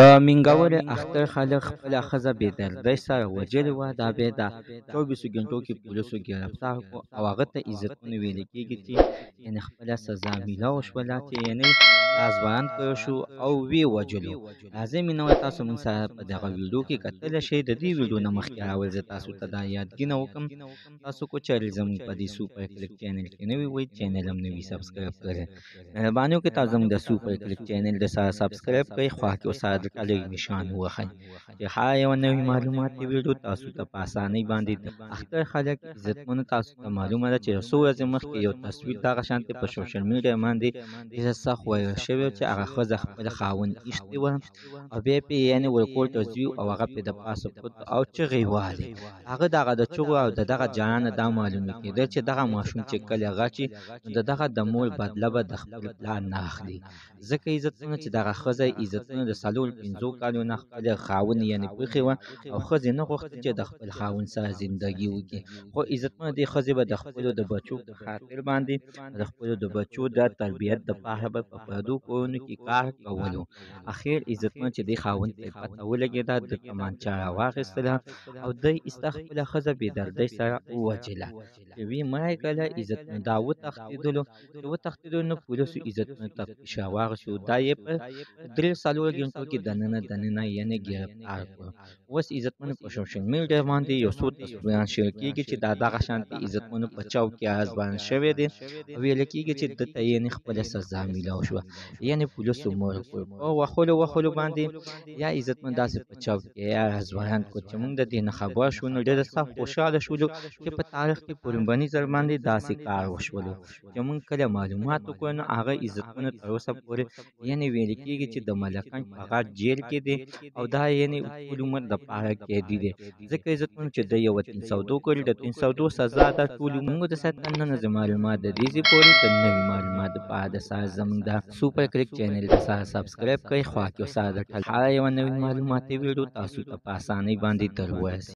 د منګول اختر خلک خپله ښځه بې دردۍ سره وژلې وه. دا بیا د 24 ګنټو کې پولیسو ګرفتار کړو او هغه ته عزتمن ویل کېږي چې یعنې خپله سزا میلاو شوله، چې یعنې ازبرند کړی شو او ویې وژلو. راځئ مینوال، تاسو موږ سره په دغه ویډیو کې کتلی شئ. د دې ویډیو نه مخکې اول زه تاسو ته دا یادګینه وکړم، تاسو کو چارې زموږ په دې سوپر کلیک چینل کې نوي وئ، چینل هم نوي سبسکرایب کړئ. مهرباني وکړئ تاسو زموږ د سوپر کلیک چینل د سره سبسکرایب کړئ، خوا کې ورسره د لږ نشان ووهئ چې هر یوه نوې معلوماتي ویډیو تاسو ته په اسانۍ باندې د اختر خلک عزتمنو. تاسو ته معلومه ده چې څو ورځې مخکې یو تصویر دغه شانتې په سوشل میډیا باندې ډېره سخت وایرل شوی و چې هغه ښځه خپل خاوند ایښې وه او بیا پرې یعنې ورکول ته ځي او هغه پرې د پاسه پروت او چغې یې وهلې. هغه دغه د چغو او د دغه جریان نه دا معلومه کېدل چې دغه ماشوم چې کله غچي نو د دغه د مور بدله به د خپل پلار نه اخلي. ځکه عزتمنو چې دغه ښځه عزتمنو د 4-5 کالو نه خپل خاوند یعنې پرېښې وه او ښځې نه غوښتل چې د خپل خاوند سره زندګي وکړي. خو عزتمنو دې ښځې به د خپلو د بچو په خاطر باندې د خپلو د بچو د تربیت دپاره به په پردو کورونو کې کار کولو. اخر عزتمنو چې دې خاوند ته یې پته ولګېده، د تمانچه راواخیستله او دی ایسته خپله ښځه بې دردۍ سره ووژله چې ویې مه یې کړله. عزتمنو دا وتښتېدلو، چې وتښتېدلو نو پولیسو عزتمنو تفتیش راواخیستو، دا یې په 3-4 ګنټو کې دننه یعنې ګرفتار کړو. اوس عزتمنو په سوشل میډیا باندې یو څو تصویران شیر کېږي چې دا دغه شانتې عزتمنو په چوک کې ازبرند شوی دی او ویل کېږي چې ده ته یعنې خپله سزا میلاو شوه، یعنې پولیسو مړ کړو په وهلو باندې. یا عزتمنو داسې په چوک کې یا ازبرند کړو چې موږ د دې نه خبر شو نو ډېره سخت خوشحاله شولو چې په تاریخ کې په لومړني ځل باندې داسې کار وشولو. چې موږ کله معلومات وکړو نو هغه عزتمنو تر اوسه پورې یعنې ویل کېږي چې د ملکنډ په غټ جیل کې دی او دا یعنې ټول عمر دپاره قیدي دی. ځکه عزتمنو چې دی یوه 302 کړي، د 302 سزا ده ټول عمر. د ساتنه نه معلومات د دې ځای پورې د نوي معلومات دپاره د سره زموږ د سوپر کلیک چینل د سره سبسکرایب کړئ، خوا کې ورسره د هر یوه نوې معلوماتي ویډیو تاسو ته په اسانۍ باندې در ورسي.